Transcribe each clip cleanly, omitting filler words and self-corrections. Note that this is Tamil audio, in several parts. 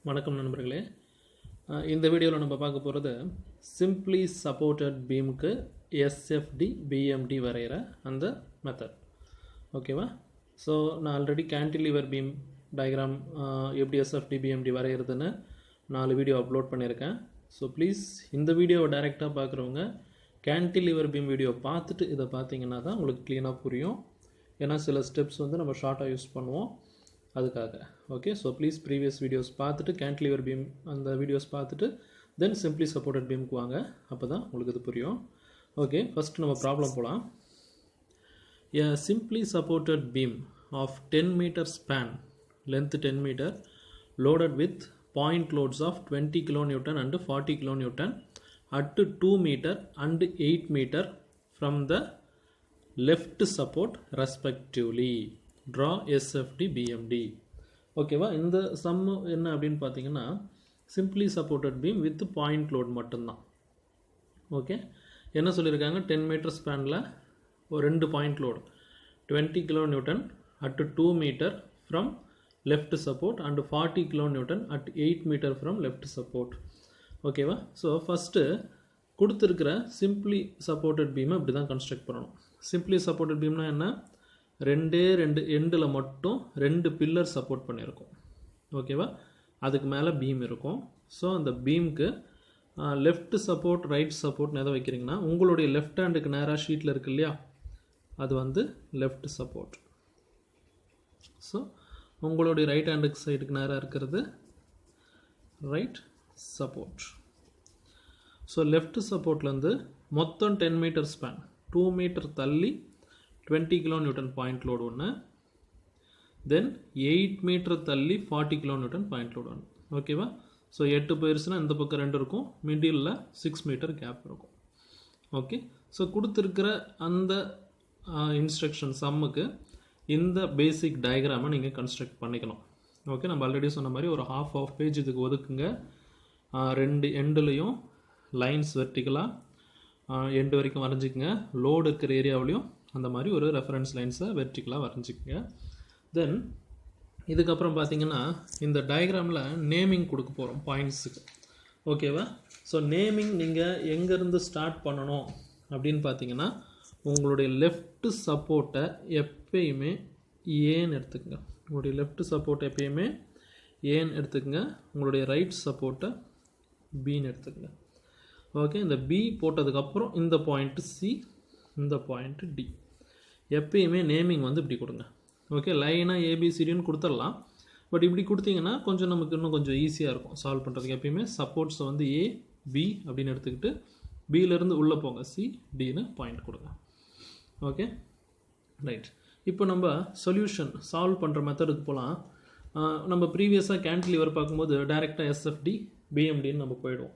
வணக்கம் நண்பர்களே. இந்த வீடியோவில் நம்ம பார்க்க போகிறது சிம்பிளி சப்போர்ட்டட் பீமுக்கு எஸ்எஃப்டி பிஎம்டி வரைகிற அந்த மெத்தட். ஓகேவா? ஸோ நான் ஆல்ரெடி கேன்டிலீவர் பீம் டயக்ராம் எப்படி எஸ்எஃப்டி பிஎம்டி வரைகிறதுன்னு 4 வீடியோ அப்லோட் பண்ணியிருக்கேன். ஸோ ப்ளீஸ் இந்த வீடியோவை டைரெக்டாக பார்க்குறவங்க கேன்டிலீவர் பீம் வீடியோ பார்த்துட்டு இதை பார்த்தீங்கன்னா தான் உங்களுக்கு க்ளீனாக புரியும். ஏன்னா சில ஸ்டெப்ஸ் வந்து நம்ம ஷார்ட்டாக யூஸ் பண்ணுவோம் அதுக்காக. Okay, so please previous videos பார்த்துட்டு கேன்டிலீவர் பீம் அந்த வீடியோஸ் பார்த்துட்டு தென் சிம்பிளி சப்போர்ட்டட் பீமுக்கு வாங்க, அப்போ தான் உங்களுக்கு இது புரியும். ஓகே, ஃபஸ்ட்டு நம்ம ப்ராப்ளம் போகலாம். A simply supported beam of 10 meter span, length 10 meter, loaded with point loads of 20 kN and 40 kN at 2 meter and 8 meter from the left support respectively. Draw SFD BMD. ஓகேவா? இந்த சம் என்ன அப்படின்னு பார்த்தீங்கன்னா simply supported beam with point load மட்டும்தான். ஓகே, என்ன சொல்லியிருக்காங்க? 10 மீட்டர் ஸ்பேனில் ஒரு 2 point load 20 kN at 2 meter from left support and 40 kN at 8 meter from left support. ஓகேவா? ஸோ ஃபஸ்ட்டு கொடுத்துருக்கிற சிம்பிளி சப்போர்ட்டட் பீமை இப்படி தான் கன்ஸ்ட்ரக்ட் பண்ணணும். சிம்பிளி சப்போர்ட்டட் பீம்னா என்ன? ரெண்டு எண்டில் மட்டும் 2 பில்லர் சப்போர்ட் பண்ணியிருக்கோம். ஓகேவா? அதுக்கு மேலே பீம் இருக்கும். ஸோ அந்த பீமுக்கு லெஃப்ட் சப்போர்ட் ரைட் சப்போர்ட்னு எதை வைக்கிறீங்கன்னா உங்களுடைய லெஃப்ட் ஹேண்டுக்கு நேராக ஷீட்டில் இருக்கு இல்லையா, அது வந்து லெஃப்ட் சப்போர்ட். ஸோ உங்களுடைய ரைட் ஹேண்டுக்கு சைடுக்கு நேராக இருக்கிறது ரைட் சப்போர்ட். ஸோ லெஃப்ட் சப்போர்ட்லேருந்து மொத்தம் 10 மீட்டர் ஸ்பேன் 2 மீட்டர் தள்ளி 20 kN பாயிண்ட் லோடு ஒன்று, தென் 8 மீட்டர் தள்ளி 40 kN பாயிண்ட் லோடு ஒன்று. ஓகேவா? ஸோ 8 போயிடுச்சுன்னா இந்த பக்கம் 2 இருக்கும், மிடில் 6 மீட்டர் கேப் இருக்கும். ஓகே, ஸோ கொடுத்துருக்கிற அந்த இன்ஸ்ட்ரக்ஷன் சம்முக்கு இந்த பேசிக் டயக்ராமை நீங்கள் கன்ஸ்ட்ரக்ட் பண்ணிக்கணும். ஓகே, நம்ம ஆல்ரெடி சொன்ன மாதிரி ஒரு ஹாஃப் பேஜ் இதுக்கு ஒதுக்குங்க. 2 எண்டுலையும் லைன்ஸ் வெர்டிக்கலாக எண்டு வரைக்கும் வரைஞ்சிக்கங்க. லோடு இருக்கிற ஏரியாவிலையும் அந்த மாதிரி ஒரு ரெஃபரன்ஸ் லைன்ஸை வெர்டிக்கலாக வரைஞ்சிக்கங்க. தென் இதுக்கப்புறம் பார்த்தீங்கன்னா இந்த டயக்ராமில் நேமிங் கொடுக்க போகிறோம் பாயிண்ட்ஸுக்கு. ஓகேவா? ஸோ நேமிங் நீங்கள் எங்கேருந்து ஸ்டார்ட் பண்ணணும் அப்படின்னு பார்த்தீங்கன்னா உங்களுடைய லெஃப்ட் சப்போர்ட்டை எப்பயுமே ஏன்னு எடுத்துக்கங்க. உங்களுடைய லெஃப்ட் சப்போர்ட் எப்பயுமே ஏன்னு எடுத்துக்கங்க. உங்களுடைய ரைட் சப்போர்ட்டை பின்னு எடுத்துக்கங்க. ஓகே, இந்த பி போட்டதுக்கப்புறம் இந்த பாயிண்ட்டு சி, இந்த பாயிண்ட்டு டி. எப்பயுமே நேமிங் வந்து இப்படி கொடுங்க. ஓகே, லைனாக ஏபிசிடின்னு கொடுத்துடலாம். பட் இப்படி கொடுத்தீங்கன்னா கொஞ்சம் நமக்கு இன்னும் கொஞ்சம் ஈஸியாக இருக்கும் சால்வ் பண்ணுறதுக்கு. எப்பயுமே சப்போர்ட்ஸை வந்து ஏ பி அப்படின்னு எடுத்துக்கிட்டு பியிலேருந்து உள்ளே போங்க, சி டின்னு பாயிண்ட் கொடுங்க. Okay, right. இப்போ நம்ம சொல்யூஷன் சால்வ் பண்ணுற மெத்தடுக்கு போகலாம். நம்ம ப்ரீவியஸாக கேன்டிலீவர் பார்க்கும்போது டைரெக்டாக எஸ்எஃப்டி பிஎம்டின்னு நம்ம போயிடுவோம்.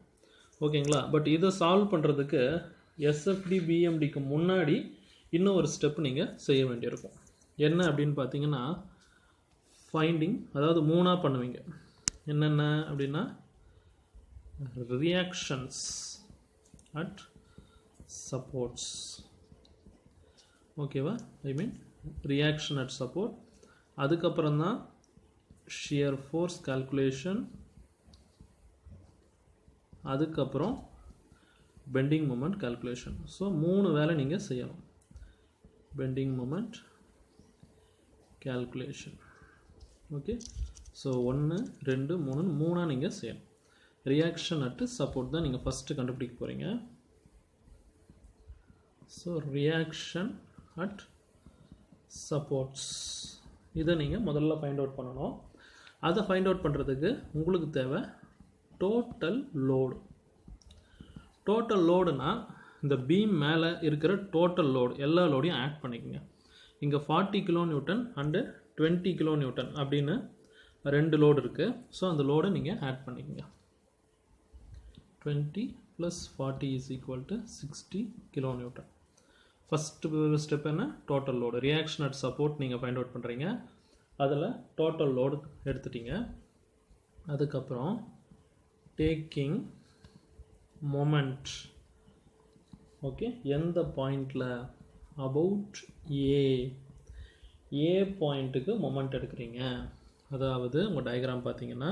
ஓகேங்களா? பட் இதை சால்வ் பண்ணுறதுக்கு எஸ்எஃப்டி பிஎம்டிக்கு முன்னாடி இன்னும் ஒரு ஸ்டெப் நீங்கள் செய்ய வேண்டியிருக்கும். என்ன அப்படின்னு பார்த்தீங்கன்னா ஃபைண்டிங், அதாவது 3ஆக பண்ணுவீங்க. என்னென்ன அப்படின்னா ரியாக்ஷன்ஸ் அட் சப்போர்ட்ஸ். ஓகேவா? I mean reaction at support. அதுக்கப்புறம் தான் ஷியர் ஃபோர்ஸ் கால்குலேஷன், அதுக்கப்புறம் பெண்டிங் மொமெண்ட் கால்குலேஷன். ஸோ 3 வேலை நீங்கள் செய்யணும். Bending moment calculation. Okay, so 1 2 3 நீங்கள் செய்யணும். ரியாக்ஷன் அட் சப்போர்ட் தான் நீங்கள் ஃபஸ்ட்டு கண்டுபிடிக்க போகிறீங்க. ஸோ ரியாக்ஷன் அட் சப்போர்ட்ஸ் இதை நீங்கள் முதல்ல ஃபைண்ட் அவுட் பண்ணணும். அதை ஃபைண்ட் அவுட் பண்ணுறதுக்கு உங்களுக்கு தேவை டோட்டல் லோடு. டோட்டல் லோடுனா இந்த பீம் மேலே இருக்கிற டோட்டல் லோடு எல்லா லோடையும் ஆட் பண்ணிக்கோங்க. இங்கே 40 kN அண்டு 20 kN அப்படின்னு 2 லோடு இருக்குது. ஸோ அந்த லோடை நீங்கள் ஆட் பண்ணிக்கோங்க. 20 + 40 = 60 kN. ஃபஸ்ட்டு ஸ்டெப் என்ன? Total load. Reaction at support நீங்கள் ஃபைண்ட் அவுட் பண்ணுறீங்க. அதில் டோட்டல் லோடு எடுத்துட்டீங்க. அதுக்கப்புறம் டேக்கிங் மொமெண்ட். ஓகே, எந்த பாயிண்டில்? அபவுட் ஏ பாயிண்ட்டுக்கு மொமெண்ட் எடுக்கிறீங்க. அதாவது உங்கள் டயக்ராம் பார்த்தீங்கன்னா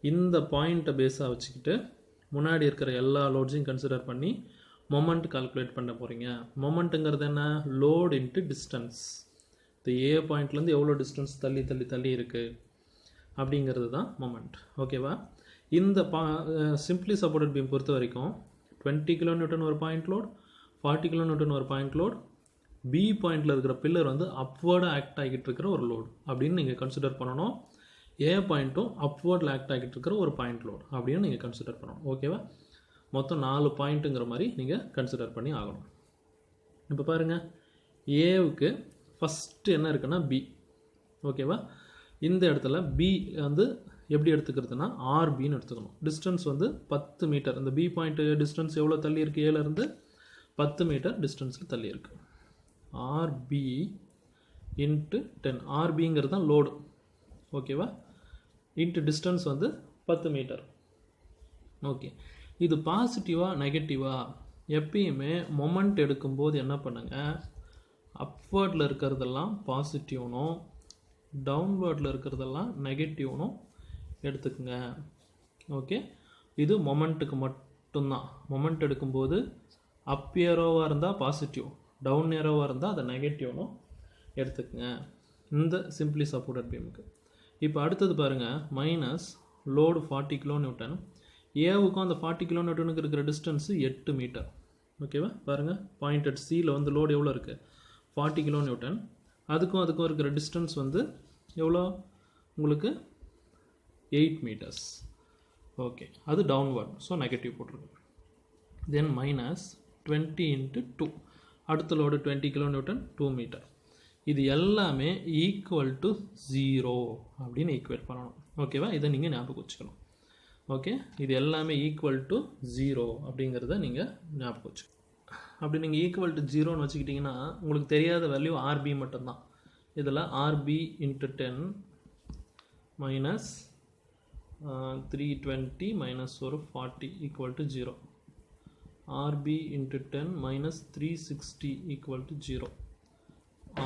இந்த பாயிண்ட்டை பேஸாக வச்சுக்கிட்டு முன்னாடி இருக்கிற எல்லா லோட்ஸையும் கன்சிடர் பண்ணி மொமெண்ட் கால்குலேட் பண்ண போகிறீங்க. மொமெண்ட்டுங்கிறது என்ன? Load into distance. இந்த ஏ பாயிண்ட்லேருந்து எவ்வளோ டிஸ்டன்ஸ் தள்ளி தள்ளி தள்ளி இருக்குது அப்படிங்கிறது தான் மொமெண்ட். ஓகேவா? இந்த சிம்பிளி சப்போர்ட்டட் பீம் பொறுத்த வரைக்கும் 20 kN ஒரு பாயிண்ட் லோட், 40 kN ஒரு பாயிண்ட் லோட், பி பாயிண்டில் இருக்கிற பில்லர் வந்து அப்வர்டாக ஆக்ட் ஆகிட்டு இருக்கிற ஒரு லோட் அப்படின்னு நீங்கள் கன்சிடர் பண்ணணும். ஏ பாயிண்ட்டும் அப்வர்டில் ஆக்ட் ஆகிட்டு இருக்கிற ஒரு பாயிண்ட் லோட் அப்படின்னு நீங்கள் கன்சிடர் பண்ணணும். ஓகேவா? மொத்தம் 4 பாயிண்ட்டுங்கிற மாதிரி நீங்கள் கன்சிடர் பண்ணி ஆகணும். இப்போ பாருங்கள், ஏவுக்கு ஃபஸ்ட்டு என்ன இருக்குன்னா பி. ஓகேவா? இந்த இடத்துல பி வந்து எப்படி எடுத்துக்கிறதுனா ஆர்பின்னு எடுத்துக்கணும். டிஸ்டன்ஸ் வந்து 10 மீட்டர். இந்த பி பாயிண்ட் டிஸ்டன்ஸ் எவ்வளோ தள்ளி இருக்குது? ஏலேருந்து 10 மீட்டர் டிஸ்டன்ஸில் தள்ளி இருக்குது. RB into 10. ஆர்பிங்கிறது தான் லோடு. ஓகேவா? இன்ட்டு டிஸ்டன்ஸ் வந்து 10 மீட்டர். ஓகே, இது பாசிட்டிவாக நெகட்டிவாக? எப்பயுமே மொமெண்ட் எடுக்கும்போது என்ன பண்ணுங்கள், அப்வர்டில் இருக்கிறதெல்லாம் பாசிட்டிவ்னும் டவுன்வர்டில் இருக்கிறதெல்லாம் நெகட்டிவ்னும் எடுத்துக்கோங்க. ஓகே, இது மொமெண்ட்டுக்கு மட்டும்தான். மொமெண்ட் எடுக்கும்போது அப் ஏரோவாக இருந்தால் பாசிட்டிவ், டவுன் ஏரோவாக இருந்தால் அதை நெகட்டிவ்னும் எடுத்துக்கோங்க இந்த சிம்பிளி சப்போர்ட்டட் பீமுக்கு. இப்போ அடுத்தது பாருங்கள், மைனஸ் லோடு 40 kN. ஏவுக்கும் அந்த 40 kN இருக்கிற டிஸ்டன்ஸு 8 மீட்டர். ஓகேவா? பாருங்கள், பாயிண்டட் சியில் வந்து லோடு எவ்வளோ இருக்குது? 40 kN. அதுக்கும் இருக்கிற டிஸ்டன்ஸ் வந்து எவ்வளோ உங்களுக்கு? 8 மீட்டர்ஸ். ஓகே, அது டவுன்வர்ட், ஸோ நெகட்டிவ் போட்டிருக்கு. தென் மைனஸ் 20 × 2. அடுத்த லோடு 20 kN, 2 மீட்டர். இது எல்லாமே ஈக்குவல் டு 0 அப்படின்னு ஈக்குவேட் பண்ணணும். ஓகேவா? இதை நீங்கள் ஞாபகம் வச்சுக்கணும். ஓகே, இது எல்லாமே ஈக்குவல் டு 0 அப்படிங்கிறத நீங்கள் ஞாபகம் வச்சுக்கணும். அப்படி நீங்கள் ஈக்குவல் டு 0ன்னு வச்சுக்கிட்டிங்கன்னா உங்களுக்கு தெரியாத வேல்யூ ஆர்பி மட்டும்தான். இதில் ஆர்பி இன்ட்டு 10 மைனஸ் 320 மைனஸ் ஒரு 40 equal to 0. RB into 10 minus 360 equal to 0.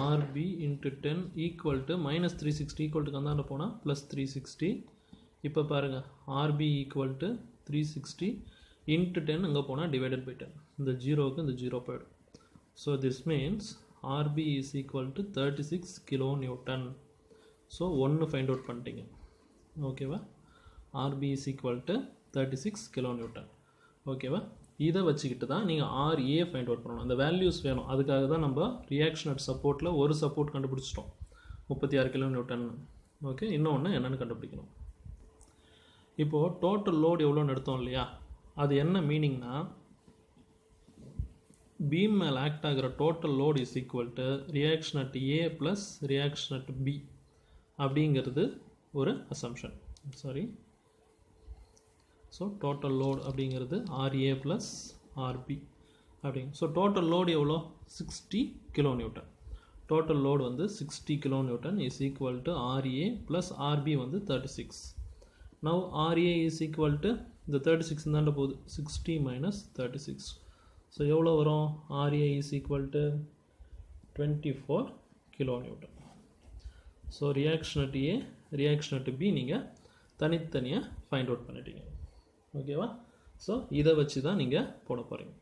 RB into 10 equal to minus 360 equal to கந்தாண்ட போனால் ப்ளஸ் 360. இப்போ பாருங்கள், ஆர்பி ஈக்குவல் டு 360 இன்ட்டு 10 இங்கே போனால் டிவைடட் பை 10. இந்த ஜீரோவுக்கு இந்த ஜீரோ போய்டும். So this means RB is equal to 36 kN. So 1 find out பண்ணிட்டீங்க. ஓகேவா? RB is equal to 36 kN. ஓகேவா? இதை வச்சுக்கிட்டு தான் நீங்கள் ஆர்ஏ ஃபைண்ட் அவுட் பண்ணணும். அந்த வேல்யூஸ் வேணும். அதுக்காக தான் நம்ம ரியாக்ஷன் அட் சப்போர்ட்டில் ஒரு சப்போர்ட் கண்டுபிடிச்சிட்டோம், 36 kN. ஓகே, இன்னொன்று என்னென்னு கண்டுபிடிக்கணும். இப்போது டோட்டல் லோடு எவ்வளோன்னு எடுத்தோம் இல்லையா? அது என்ன மீனிங்னா, பீம் மேலே ஆக்ட் ஆகிற total load is equal to reaction at A plus reaction at B அப்படிங்கிறது ஒரு assumption. Sorry, so total load அப்படிங்கிறது ஆர்ஏ ப்ளஸ் ஆர்பி அப்படிங்க. ஸோ டோட்டல் லோடு எவ்வளோ? 60 kN. டோட்டல் லோடு வந்து 60 kN is equal to RA plus RB வந்து 36. Now RA is equal to இந்த 36 தாண்ட போகுது, 60 மைனஸ் 36. ஸோ எவ்வளோ வரும்? RA is equal to 24 kN. So reaction at A, reaction at B நீங்கள் தனித்தனியாக ஃபைண்ட் அவுட் பண்ணிட்டீங்க. ஓகேவா? ஸோ இதை வச்சு தான் நீங்கள் போட போகிறீங்க,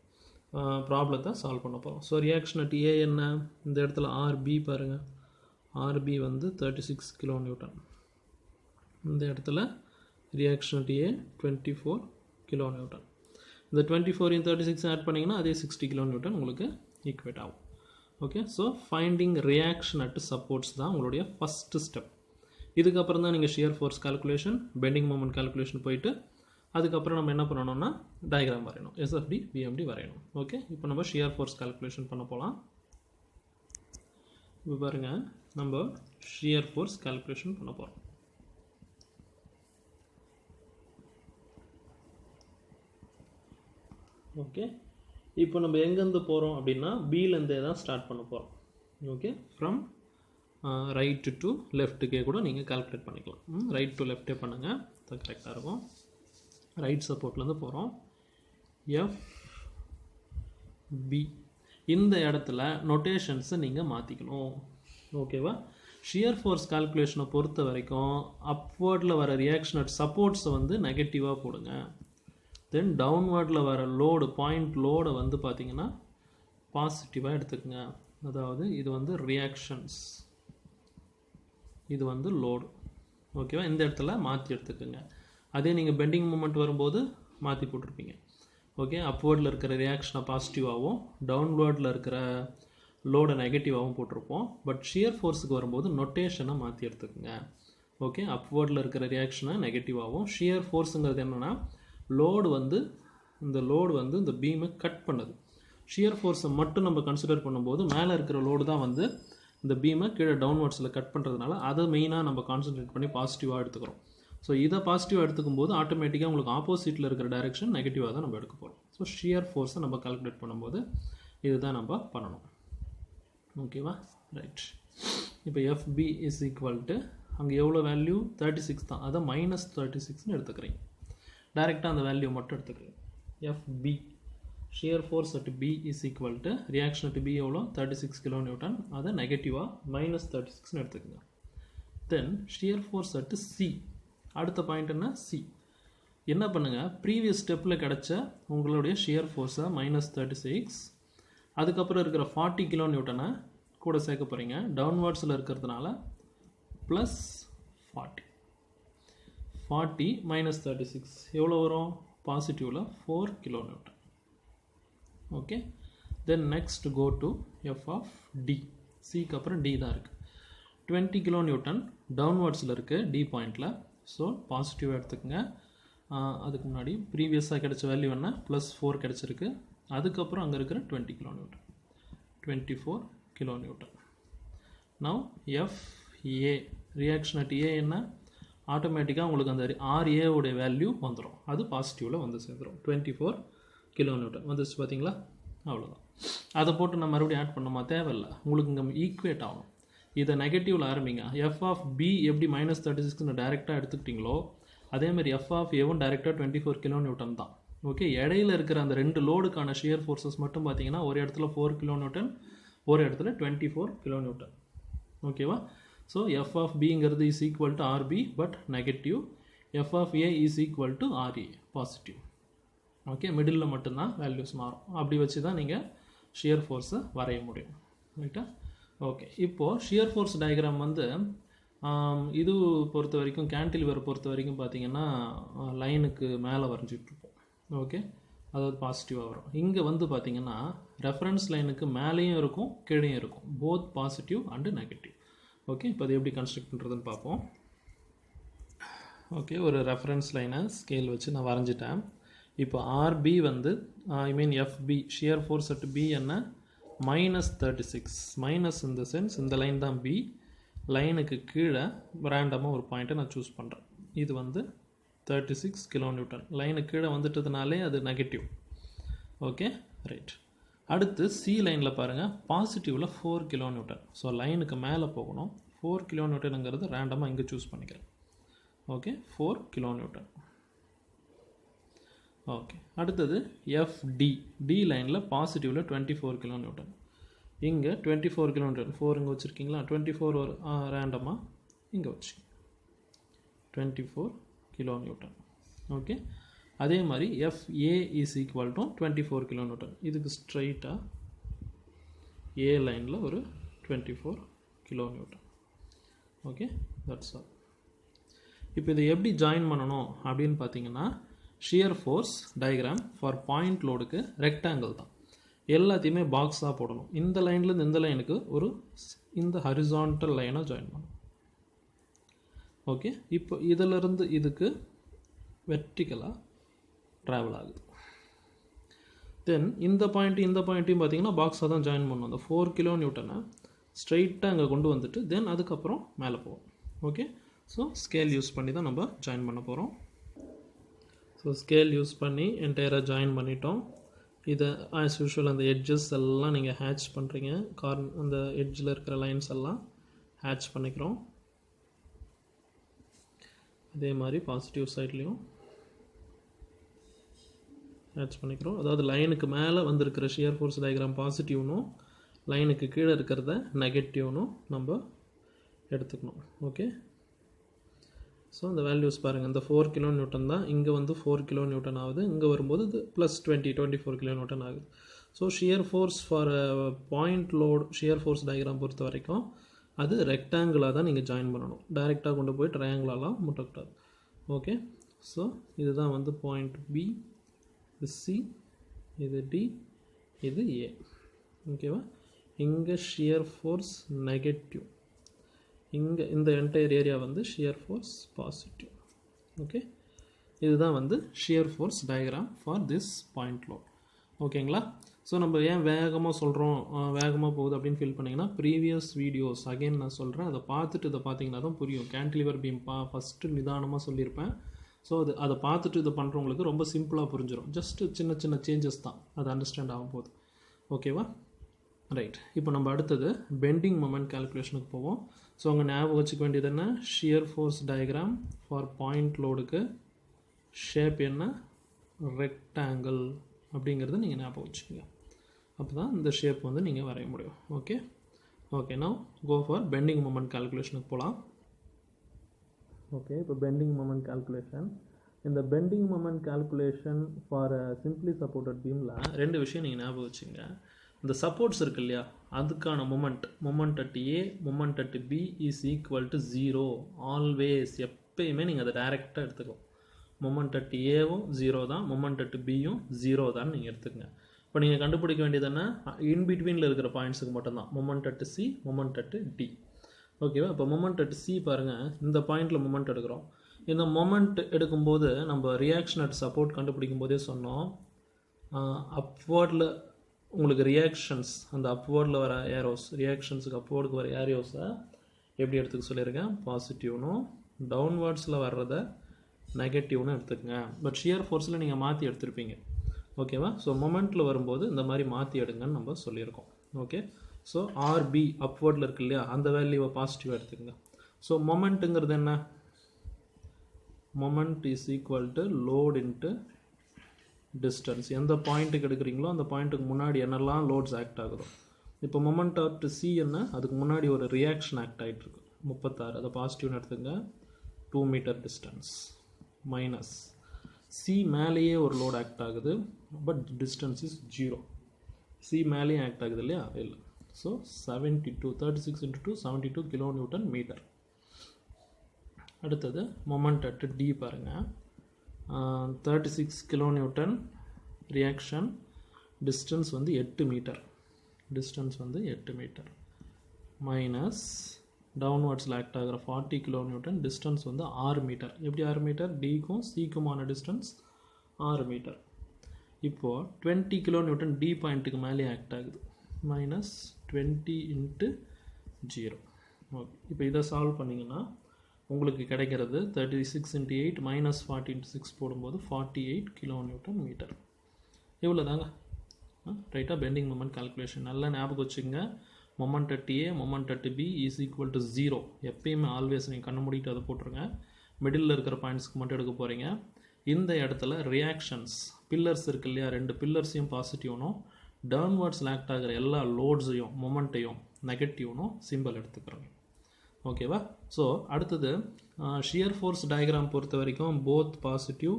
ப்ராப்ளத்தை சால்வ் பண்ண போகிறோம். ஸோ ரியாக்ஷன் அட் ஏ என்ன? இந்த இடத்துல ஆர்பி பாருங்கள், ஆர்பி வந்து 36 kN. இந்த இடத்துல ரியாக்ஷன் அட் ஏ 24 kN. இந்த 24 36 ஆட் பண்ணிங்கன்னா அதே 60 kN உங்களுக்கு ஈக்குவேட் ஆகும். Okay, so finding reaction at supports தான் உங்களுடைய ஃபஸ்ட்டு ஸ்டெப். இதுக்கப்புறம் தான் நீங்கள் shear force calculation, bending moment calculation போயிட்டு அதுக்கப்புறம் நம்ம என்ன பண்ணணும்னா டயக்ராம் வரையணும், எஸ்எஃப்டி பிஎம்டி வரையணும். ஓகே, இப்போ நம்ம ஷியர் ஃபோர்ஸ் கால்குலேஷன் பண்ண போகலாம். இப்போ பாருங்கள், நம்ம ஷியர் ஃபோர்ஸ் கால்குலேஷன் பண்ண போகிறோம். ஓகே, இப்போ நம்ம எங்கேருந்து போகிறோம் அப்படின்னா பிலேருந்தே தான் ஸ்டார்ட் பண்ண போகிறோம். ஓகே, ஃப்ரம் ரைட்டு டு லெஃப்ட்டுக்கே கூட நீங்கள் கால்குலேட் பண்ணிக்கலாம். ரைட் டு லெஃப்டே பண்ணுங்கள், அது கரெக்டாக இருக்கும். ரைட் சப்போர்ட்லேருந்து போகிறோம். எஃப்பி இந்த இடத்துல நொட்டேஷன்ஸை நீங்கள் மாற்றிக்கணும். ஓகேவா? ஷியர் ஃபோர்ஸ் கால்குலேஷனை பொறுத்த வரைக்கும் அப்வர்டில் வர ரியாக்ஷன் அட் சப்போர்ட்ஸை வந்து நெகட்டிவாக போடுங்க. தென் டவுன்வர்டில் வர லோடு பாயிண்ட் லோடை வந்து பார்த்தீங்கன்னா பாசிட்டிவாக எடுத்துக்கோங்க. அதாவது இது வந்து ரியாக்ஷன்ஸ், இது வந்து லோடு. ஓகேவா? இந்த இடத்துல மாற்றி எடுத்துக்கோங்க. அதே நீங்கள் பெண்டிங் மூமெண்ட் வரும்போது மாற்றி போட்டிருப்பீங்க. ஓகே, அப்வர்டில் இருக்கிற ரியாக்ஷனை பாசிட்டிவாகவும் டவுன்வர்டில் இருக்கிற லோடை நெகட்டிவாகவும் போட்டிருப்போம். பட் ஷியர் ஃபோர்ஸுக்கு வரும்போது நொட்டேஷனை மாற்றி எடுத்துக்கோங்க. ஓகே, அப்வர்டில் இருக்கிற ரியாக்ஷனை நெகட்டிவாகவும், ஷியர் ஃபோர்ஸுங்கிறது என்னென்னா லோடு வந்து இந்த பீமை கட் பண்ணுது. ஷியர் ஃபோர்ஸை மட்டும் நம்ம கன்சிடர் பண்ணும்போது மேலே இருக்கிற லோடு தான் வந்து இந்த பீமை கீழே டவுன்வர்ட்ஸில் கட் பண்ணுறதுனால அதை மெயினாக நம்ம கான்சன்ட்ரேட் பண்ணி பாசிட்டிவாக எடுத்துக்கிறோம். ஸோ இதை பாசிட்டிவாக எடுத்துக்கும் போது ஆட்டோமேட்டிக்காக உங்களுக்கு ஆப்போசிட்டில் இருக்கிற டைரெக்ஷன் நெகட்டிவாக தான் நம்ம எடுக்க போகிறோம். ஸோ ஷியர் ஃபோர்ஸை நம்ம கால்குலேட் பண்ணும்போது இதுதான் நம்ம பண்ணணும். ஓகேவா? ரைட். இப்போ எஃப்பி இஸ் ஈக்குவல் டு அங்கே எவ்வளோ வேல்யூ 36 தான், அதை -36ன்னு எடுத்துக்கிறீங்க. டைரெக்டாக அந்த வேல்யூ மட்டும் எடுத்துக்கிறீங்க. FB shear force at B is equal to reaction at B எவ்வளோ 36 kN, அதை நெகட்டிவாக -36ன்னு எடுத்துக்கோங்க. Then shear force at C, அடுத்த பாயிண்ட் என்ன? சி. என்ன பண்ணுங்கள், ப்ரீவியஸ் ஸ்டெப்பில் கிடச்ச உங்களுடைய ஷியர் ஃபோர்ஸை -36, அதுக்கப்புறம் இருக்கிற 40 kN கூட சேர்க்க போகிறீங்க. டவுன்வர்ட்ஸில் இருக்கிறதுனால +40 -36 எவ்வளோ வரும்? பாசிட்டிவில் 4 kN. Okay, then next go to F of D. சிக்கு அப்புறம் டி தான் இருக்குது. 20 kN டவுன்வர்ட்ஸில் இருக்குது டி பாயிண்டில். ஸோ பாசிட்டிவாக எடுத்துக்கோங்க. அதுக்கு முன்னாடி ப்ரீவியஸாக கிடைச்ச வேல்யூ என்ன? +4 கிடச்சிருக்கு. அதுக்கப்புறம் அங்கே இருக்கிற 20 kN, 24 kN. Now FA reaction at A என்ன? ஆட்டோமேட்டிக்காக உங்களுக்கு அந்த ஆர்ஏவுடைய வேல்யூ வந்துடும். அது பாசிட்டிவில் வந்து சேர்ந்துடும். 24 kN வந்துச்சு பார்த்தீங்களா? அவ்வளோதான். அதை போட்டு நான் மறுபடியும் ஆட் பண்ணணுமா? தேவையில்லை. உங்களுக்கு இங்கே ஈக்குவேட் ஆகணும். இதை நெகட்டிவில் ஆரம்பிங்க. எஃப் ஆஃப் பி எப்படி -36ன்னு டைரெக்டாக எடுத்துக்கிட்டீங்களோ அதேமாதிரி எஃப் ஆஃப் ஏவும் டைரெக்டாக 24 kN தான். ஓகே, இடையில இருக்கிற அந்த ரெண்டு லோடுக்கான ஷியர் ஃபோர்ஸஸ் மட்டும் பார்த்தீங்கன்னா ஒரு இடத்துல 4 kN, ஒரு இடத்துல 24 kN. ஓகேவா? ஸோ எஃப் ஆஃப் பிங்கிறது is equal to RB but negative. F of A is equal to RA positive. Okay, middle மட்டும்தான் வேல்யூஸ் மாறும். அப்படி வச்சு தான் நீங்கள் ஷியர் ஃபோர்ஸை வரைய முடியும். ரைட்டா? ஓகே, இப்போது ஷியர் ஃபோர்ஸ் டயக்ராம் வந்து இது பொறுத்த வரைக்கும் கேன்டிலிவர் பொறுத்த வரைக்கும் பார்த்தீங்கன்னா லைனுக்கு மேலே வரைஞ்சிட்ருப்போம். ஓகே, அதாவது பாசிட்டிவாக வரும். இங்கே வந்து பார்த்தீங்கன்னா ரெஃபரன்ஸ் லைனுக்கு மேலேயும் இருக்கும் கீழேயும் இருக்கும். Both positive and negative. Okay, இப்போ அது எப்படி கன்ஸ்ட்ரக்ட் பண்ணுறதுன்னு பார்ப்போம். ஓகே, ஒரு ரெஃபரன்ஸ் லைனை ஸ்கேல் வச்சு நான் வரைஞ்சிட்டேன். இப்போ ஆர்பி வந்து FB shear force at B என்ன? -36. மைனஸ் இந்த சென்ஸ் இந்த லைன் தான் பி. லைனுக்கு கீழே ரேண்டமாக ஒரு பாயிண்ட்டை நான் சூஸ் பண்ணுறேன். இது வந்து 36 kN. லைனுக்கு கீழே வந்துட்டதுனாலே அது நெகட்டிவ். Okay, right. அடுத்து சி லைனில் பாருங்கள், பாசிட்டிவில் 4 kN. ஸோ லைனுக்கு மேலே போகணும். 4 kN ரேண்டமாக இங்கே சூஸ் பண்ணிக்கிறேன். Okay, 4 kN. ஓகே, அடுத்தது எஃப்டி. டி லைனில் பாசிட்டிவில் 24 kN. இங்கே 24 kN, 4 இங்கே வச்சுருக்கீங்களா? 24 ஒரு ரேண்டமாக இங்கே வச்சு 24 kN. ஓகே, அதே மாதிரி FA is equal to 24 kN. இதுக்கு ஸ்ட்ரைட்டாக ஏ லைனில் ஒரு 24 kN. Okay, that's all. இப்போ இதை எப்படி ஜாயின் பண்ணணும் அப்படின்னு பார்த்தீங்கன்னா shear force diagram for point லோடுக்கு ரெக்டாங்கிள் தான். எல்லாத்தையுமே பாக்ஸாக போடணும். இந்த லைன்லேருந்து இந்த லைனுக்கு இந்த ஹரிசான்டல் லைனை ஜாயின் பண்ணணும். ஓகே, இப்போ இதிலிருந்து இதுக்கு வெர்டிக்கலாக ட்ராவல் ஆகுது. தென் இந்த பாயிண்ட்டையும் பார்த்தீங்கன்னா பாக்ஸாக தான் ஜாயின் பண்ணணும். அந்த 4 kN ஸ்ட்ரைட்டாக அங்கே கொண்டு வந்துட்டு தென் அதுக்கப்புறம் மேலே போகும். ஓகே, ஸோ ஸ்கேல் யூஸ் பண்ணி தான் நம்ம ஜாயின் பண்ண போகிறோம். ஸோ ஸ்கேல் யூஸ் பண்ணி என்டையராக ஜாயின் பண்ணிட்டோம். இதை ஆஸ் யூஷுவல் அந்த எட்ஜஸ் எல்லாம் நீங்கள் ஹேட்ச் பண்ணுறீங்க. அந்த எட்ஜில் இருக்கிற லைன்ஸ் எல்லாம் ஹேட்ச் பண்ணிக்கிறோம். அதே மாதிரி பாசிட்டிவ் சைட்லேயும் ஹேட்ச் பண்ணிக்கிறோம். அதாவது லைனுக்கு மேலே வந்திருக்கிற ஷியர் ஃபோர்ஸ் டயக்ராம் பாசிட்டிவ்னும் லைனுக்கு கீழே இருக்கிறத நெகட்டிவ்னும் நம்ம எடுத்துக்கணும். ஓகே, ஸோ இந்த வேல்யூஸ் பாருங்கள், இந்த 4 கிலோ நியூட்டன் தான் இங்கே வந்து 4 கிலோ நியூட்டன் ஆகுது, இங்கே வரும்போது இது ப்ளஸ் 24 கிலோ நியூட்டன் ஆகுது. So shear force for point load shear force diagram பொறுத்த வரைக்கும் அது ரெக்டாங்கிளாக தான் நீங்கள் ஜாயின் பண்ணணும். டைரெக்டாக கொண்டு போய் ட்ரையாங்கிளாலாம் முட்டக்கூடாது. ஓகே, ஸோ இதுதான் வந்து பாயிண்ட் பி, இது சி, இது டி, இது ஏ. ஓகேவா, இங்கே ஷியர் ஃபோர்ஸ் நெகட்டிவ், இங்கே இந்த என்டையர் ஏரியா வந்து ஷியர் ஃபோர்ஸ் பாசிட்டிவ். ஓகே, இதுதான் வந்து shear force diagram for this point load. ஓகேங்களா, ஸோ நம்ம ஏன் வேகமாக சொல்கிறோம், வேகமாக போகுது அப்படின்னு ஃபீல் பண்ணிங்கன்னா ப்ரீவியஸ் வீடியோஸ் அகைன் நான் சொல்கிறேன், அதை பார்த்துட்டு இதை பார்த்தீங்கன்னா தான் புரியும். கேன்டிலிவர் பீம் ஃபஸ்ட்டு நிதானமாக சொல்லியிருப்பேன். ஸோ அதை பார்த்துட்டு இதை பண்ணுறவங்களுக்கு ரொம்ப சிம்பிளாக புரிஞ்சிடும். ஜஸ்ட்டு சின்ன சின்ன சேஞ்சஸ் தான், அது அண்டர்ஸ்டாண்ட் ஆகும் போது. ஓகேவா, ரைட். இப்போ நம்ம அடுத்தது பெண்டிங் மொமெண்ட் கால்குலேஷனுக்கு போவோம். ஸோ அங்கே ஞாபகம் வச்சுக்க வேண்டியது என்ன, shear force diagram for point லோடுக்கு ஷேப் என்ன, ரெக்டாங்கிள் அப்படிங்கிறத நீங்கள் ஞாபகம் வச்சுக்கோங்க. அப்போ தான் இந்த ஷேப் வந்து நீங்கள் வரைய முடியும். Okay, okay, now go for bending moment கால்குலேஷனுக்கு போகலாம். ஓகே, இப்போ பெண்டிங் மொமெண்ட் கால்குலேஷன். இந்த bending moment calculation for simply supported பீமில் ரெண்டு விஷயம் நீங்கள் ஞாபகம் வச்சுங்க. இந்த சப்போர்ட்ஸ் இருக்கு இல்லையா, அதுக்கான moment at A, moment at B is equal to 0 always. எப்பயுமே நீங்கள் அதை டைரெக்டாக எடுத்துக்கலாம். மொமெண்ட் அட் ஏவும் 0 தான், மொமெண்ட் அட் பியும் 0 தான் நீங்கள் எடுத்துக்கங்க. இப்போ நீங்கள் கண்டுபிடிக்க வேண்டியது என்ன, இன்பிட்வீனில் இருக்கிற பாயிண்ட்ஸுக்கு மட்டும்தான் moment at C, moment at D. ஓகேவா, இப்போ மொமெண்ட் அட் சி பாருங்கள், இந்த பாயிண்டில் மொமெண்ட் எடுக்கிறோம். இந்த மொமெண்ட் எடுக்கும்போது நம்ம ரியாக்ஷன் அட் சப்போர்ட் கண்டுபிடிக்கும் போதே சொன்னோம், அப்வர்டில் உங்களுக்கு ரியாக்ஷன்ஸ், அந்த அப்வர்டில் வர ஏரோஸ், ரியாக்ஷன்ஸுக்கு அப்வர்டுக்கு வர ஏரோஸை எப்படி எடுத்துக்க சொல்லியிருக்கேன், பாசிட்டிவ்னும், டவுன்வர்ட்ஸில் வர்றதை நெகட்டிவ்னு எடுத்துக்கங்க. பட் ஷியர் ஃபோர்ஸில் நீங்கள் மாற்றி எடுத்துருப்பீங்க. ஓகேவா, ஸோ மொமெண்ட்டில் வரும்போது இந்த மாதிரி மாற்றி எடுங்கன்னு நம்ம சொல்லியிருக்கோம். ஓகே, ஸோ ஆர்பி அப்வர்டில் இருக்கு இல்லையா, அந்த வேல்யூவை பாசிட்டிவாக எடுத்துக்கங்க. ஸோ மொமெண்ட்டுங்கிறது என்ன, moment is equal to load into distance. எந்த பாயிண்ட்டுக்கு எடுக்கிறீங்களோ அந்த பாயிண்ட்டுக்கு முன்னாடி என்னெல்லாம் லோட்ஸ் ஆக்ட் ஆகுதோ. இப்போ மொமெண்ட் ஆஃப் சி என்ன, அதுக்கு முன்னாடி ஒரு ரியாக்ஷன் ஆக்ட் ஆகிட்டு இருக்கு 36, அதை பாசிட்டிவ்னு எடுத்துங்க. 2 மீட்டர் டிஸ்டன்ஸ் மைனஸ் சி மேலேயே ஒரு லோட் ஆக்ட் ஆகுது, பட் டிஸ்டன்ஸ் இஸ் 0. சி மேலேயே ஆக்ட் ஆகுது இல்லையா, இல்லை. So 36 × 2 72 kilo newton metre. அடுத்தது மொமெண்ட் அட் டி பாருங்கள், 36 கிலோ நியூட்டன் ரியாக்ஷன், டிஸ்டன்ஸ் வந்து 8 மீட்டர், டிஸ்டன்ஸ் வந்து 8 மீட்டர் மைனஸ் டவுன்வர்ட்ஸில் ஆக்ட் ஆகிற 40 கிலோ நியூட்டன், டிஸ்டன்ஸ் வந்து 6 மீட்டர். எப்படி 6 மீட்டர், டிக்கும் சிக்குமான டிஸ்டன்ஸ் 6 மீட்டர். இப்போது 20 கிலோ நியூட்டன் டி பாயிண்ட்டுக்கு மேலே ஆக்ட் ஆகுது, மைனஸ் 20 × 0. ஓகே, இப்போ இதை சால்வ் பண்ணிங்கன்னா உங்களுக்கு கிடைக்கிறது 36 × 8 மைனஸ் 40 × 6 போடும்போது 48 கிலோ நியூட்டன் மீட்டர். இவ்வளோ தாங்க ரைட்டாக பெண்டிங் மொமெண்ட் கால்குலேஷன். நல்லா ஞாபகம் வச்சுங்க, moment at A, moment at B is equal to 0. எப்பயுமே ஆல்வேஸ் நீங்கள் கண்ணு மூடிட்டு அதை போட்டுருங்க. மிடில் இருக்கிற பாயிண்ட்ஸ்க்கு மட்டும் எடுக்க போகிறீங்க. இந்த இடத்துல ரியாக்ஷன்ஸ் பில்லர்ஸ் இருக்கு இல்லையா, 2 பில்லர்ஸையும் பாசிட்டிவ்னும், டவுன்வர்ட்ஸில் ஆக்ட் ஆகிற எல்லா லோட்ஸையும் மொமெண்ட்டையும் நெகட்டிவ்னும் சிம்பிள் எடுத்துக்கிறோங்க. ஓகேவா, ஸோ அடுத்தது ஷியர் ஃபோர்ஸ் டயக்ராம் பொறுத்த வரைக்கும் போத் பாசிட்டிவ்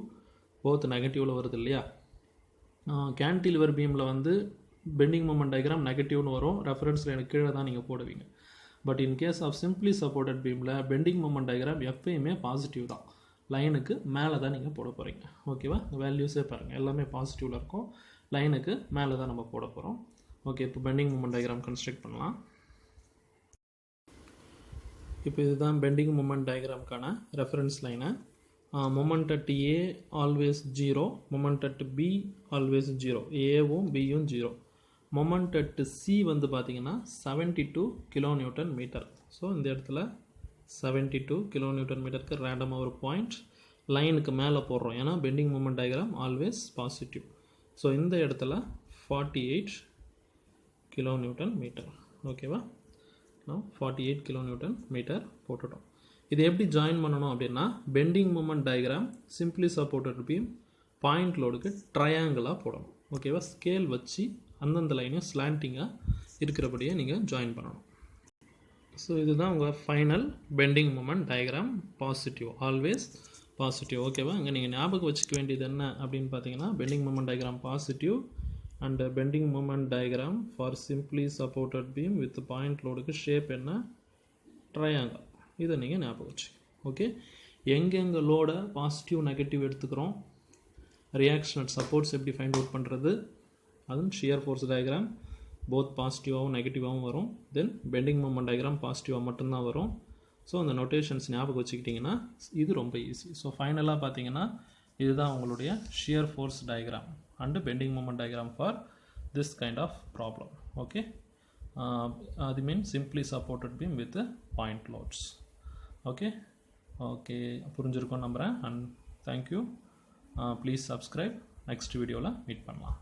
போத் நெகட்டிவில் வருது இல்லையா. கேன்டிலிவர் பீமில் வந்து பெண்டிங் மொமெண்ட் டயக்ராம் நெகட்டிவ்னு வரும், ரெஃபரன்ஸில் எனக்கு கீழே தான் நீங்கள் போடுவீங்க. But in case of simply supported பீமில் பெண்டிங் மொமெண்ட் டயக்ராம் எப்பயுமே பாசிட்டிவ் தான், லைனுக்கு மேலே தான் நீங்கள் போட போகிறீங்க. ஓகேவா, வேல்யூஸே பாருங்கள் எல்லாமே பாசிட்டிவில் இருக்கும், லைனுக்கு மேலே தான் நம்ம போட போகிறோம். ஓகே, இப்போ பெண்டிங் மொமெண்ட் டயக்ராம் கன்ஸ்ட்ரக்ட் பண்ணலாம். இப்போ இதுதான் பெண்டிங் மொமெண்ட் டயக்ராமுக்கான reference line. Moment at A always 0, moment at B always 0, ஏவும் பியும் 0. மொமெண்ட் அட் சி வந்து பார்த்தீங்கன்னா 72 கிலோ நியூட்டன் மீட்டர். ஸோ இந்த இடத்துல 72 கிலோ நியூட்டன் மீட்டருக்கு ரேண்டமாக ஒரு பாயிண்ட் லைனுக்கு மேலே போடுறோம், ஏன்னா bending moment diagram always positive. So இந்த இடத்துல 48 கிலோ நியூட்டன் மீட்டர். ஓகேவா, 48 கிலோ நியூட்டன் மீட்டர் போட்டுட்டோம். இது எப்படி ஜாயின் பண்ணணும் அப்படின்னா, bending moment diagram simply supported beam point லோடுக்கு ட்ரையாங்கிளாக போடணும். ஓகேவா, ஸ்கேல் வச்சு அந்தந்த லைனையும் ஸ்லாண்டிங்காக இருக்கிறபடியே நீங்கள் ஜாயின் பண்ணணும். ஸோ இதுதான் உங்கள் final bending moment diagram. Positive, always positive. ஓகேவா? இங்கே நீங்கள் ஞாபகம் வச்சுக்க வேண்டியது என்ன அப்படின்னு பார்த்தீங்கன்னா, bending moment diagram positive and bending moment diagram for simply supported beam with point லோடுக்கு ஷேப் என்ன? ட்ரையாங்கிள். இதை நீங்கள் ஞாபகம் வச்சு. ஓகே, எங்கெங்கே லோடை பாசிட்டிவ் நெகட்டிவ் எடுத்துக்கிறோம், ரியாக்ஷன் அட் சப்போர்ட்ஸ் எப்படி ஃபைண்ட் அவுட் பண்ணுறது, அதுவும் ஷியர் ஃபோர்ஸ் டயக்ராம் போத் பாசிட்டிவாகவும் நெகட்டிவாகவும் வரும். தென் பெண்டிங் மூமெண்ட் டயக்ராம் பாசிட்டிவாக மட்டும்தான் வரும். ஸோ அந்த நோட்டேஷன்ஸ் ஞாபகம் வச்சுக்கிட்டிங்கன்னா இது ரொம்ப ஈஸி. ஸோ ஃபைனலாக பார்த்தீங்கன்னா இதுதான் உங்களுடைய shear force diagram and bending moment diagram for this kind of problem. Okay, அது mean simply supported beam with point loads. Okay okay, புரிஞ்சிருக்கோம் நம்புகிறேன். And thank you. Please subscribe. Next வீடியோவில் மீட் பண்ணலாம்.